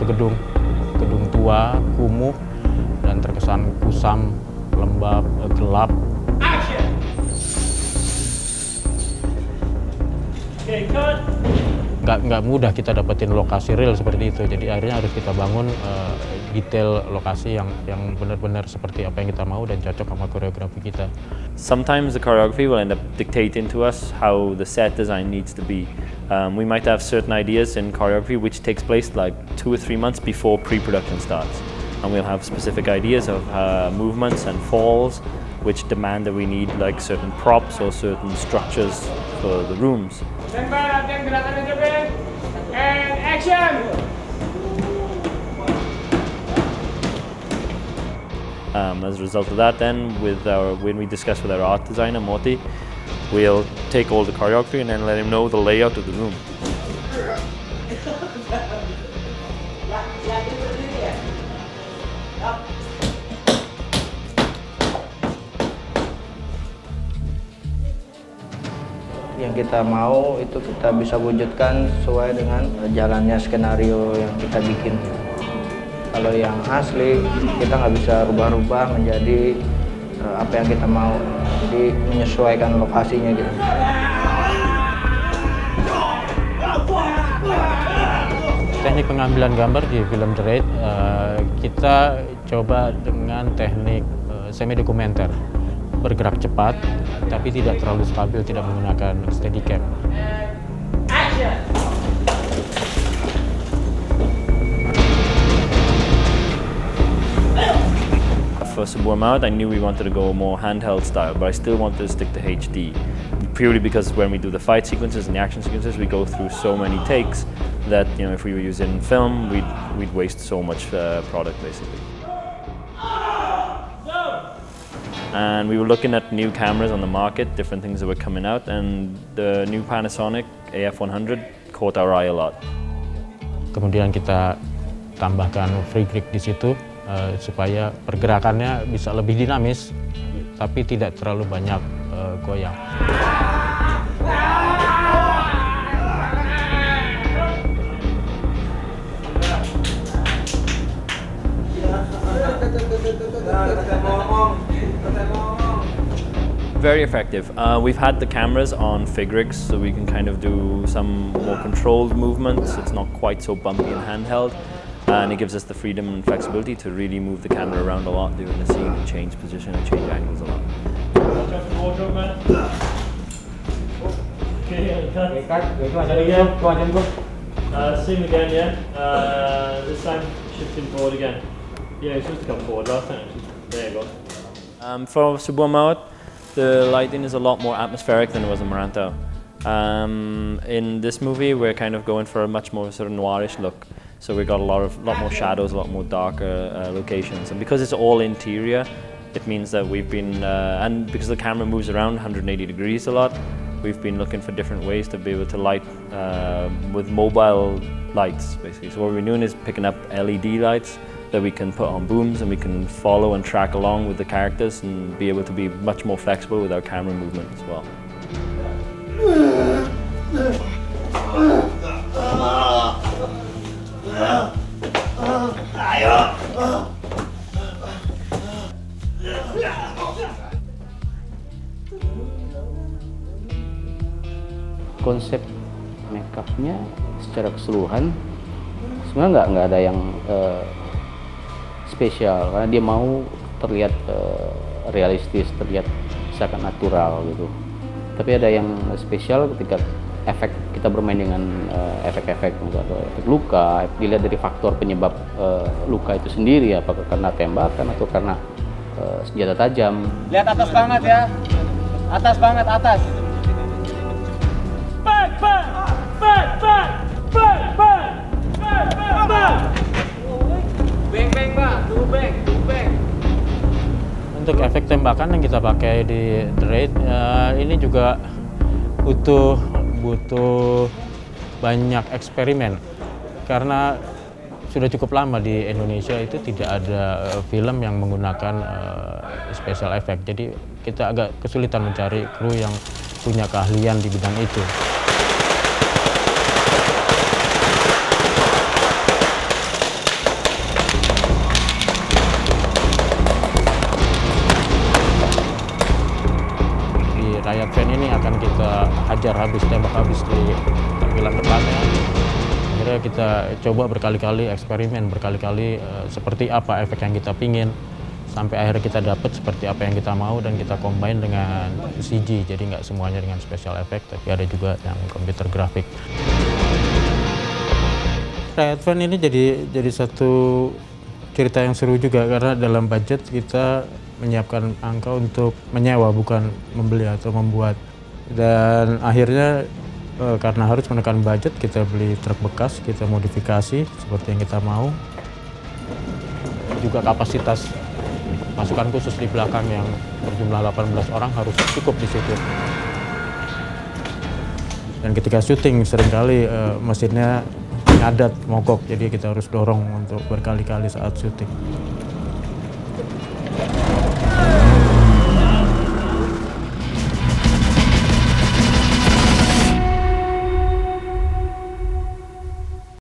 suatu gedung tua, kumuh, dan terkesan kusam, lembab, gelap. Nggak mudah kita dapetin lokasi real seperti itu, jadi akhirnya harus kita bangun detail lokasi yang benar-benar seperti apa yang kita mau dan cocok sama koreografi kita. Sometimes the choreography will end up dictating to us how the set design needs to be. We might have certain ideas in choreography which takes place like 2 or 3 months before pre-production starts. And we'll have specific ideas of movements and falls which demand that we need like certain props or certain structures for the rooms. And action! As a result of that, then when we discuss with our art designer Morty, we'll take all the choreography and then let him know the layout of the room. Yang kita mau itu kita bisa wujudkan sesuai dengan jalannya skenario yang kita bikin. Kalau yang asli kita nggak bisa rubah-rubah menjadi apa yang kita mau, jadi menyesuaikan lokasinya gitu. Teknik pengambilan gambar di film The Raid kita coba dengan teknik semi dokumenter, bergerak cepat tapi tidak terlalu stabil, tidak menggunakan steadicam. For Sebuah Maut, I knew we wanted to go more handheld style, but I still wanted to stick to HD. Purely because when we do the fight sequences and the action sequences, we go through so many takes that, you know, if we were using film, we'd waste so much product basically. And we were looking at new cameras on the market, different things that were coming out, and the new Panasonic AF100 caught our eye a lot. Kemudian kita tambahkan free grip di situ supaya pergerakannya bisa lebih dinamis, tapi tidak terlalu banyak goyang. Very effective. We've had the cameras on fig rigs, so we can kind of do some more controlled movements. It's not quite so bumpy and handheld, and it gives us the freedom and flexibility to really move the camera around a lot during the scene and change position and change angles a lot. Same again, yeah. This time shifting forward again. Yeah, it's supposed to come forward last time. There you go. For Sebuah Maut, the lighting is a lot more atmospheric than it was in Merantau. In this movie, we're kind of going for a much more sort of noirish look. So we got a lot more shadows, a lot more darker locations. And because it's all interior, it means that we've been, and because the camera moves around 180 degrees a lot, we've been looking for different ways to be able to light with mobile lights, basically. So what we're doing is picking up LED lights that we can put on booms, and we can follow and track along with the characters and be able to be much more flexible with our camera movement as well. Konsep makeupnya secara keseluruhan sebenarnya nggak ada yang spesial, karena dia mau terlihat realistis, terlihat seakan natural gitu. Tapi ada yang spesial ketika efek kita bermain dengan efek-efek, atau efek luka, dilihat dari faktor penyebab luka itu sendiri, apakah karena tembakan atau karena senjata tajam. Lihat atas banget ya, atas banget, atas. Back, back, back, back, back, back, back, back, back. Bang, bang, Pak, tuh bang, tuh bang. Untuk efek tembakan yang kita pakai di The Raid, ini juga butuh banyak eksperimen, karena sudah cukup lama di Indonesia itu tidak ada film yang menggunakan special effect. Jadi kita agak kesulitan mencari kru yang punya keahlian di bidang itu. Riot Fan ini akan kita hajar habis, tembak habis di tampilan depannya. Akhirnya kita coba berkali-kali, eksperimen berkali-kali seperti apa efek yang kita pingin, sampai akhirnya kita dapat seperti apa yang kita mau dan kita combine dengan CG. Jadi nggak semuanya dengan special effect, tapi ada juga yang computer grafik. Riot Fan ini jadi satu cerita yang seru juga, karena dalam budget kita menyiapkan angka untuk menyewa, bukan membeli atau membuat. Dan akhirnya karena harus menekan budget, kita beli truk bekas, kita modifikasi seperti yang kita mau. Juga kapasitas pasukan khusus di belakang yang berjumlah 18 orang harus cukup di situ. Dan ketika syuting seringkali mesinnya ngadat, mogok, jadi kita harus dorong untuk berkali-kali saat syuting.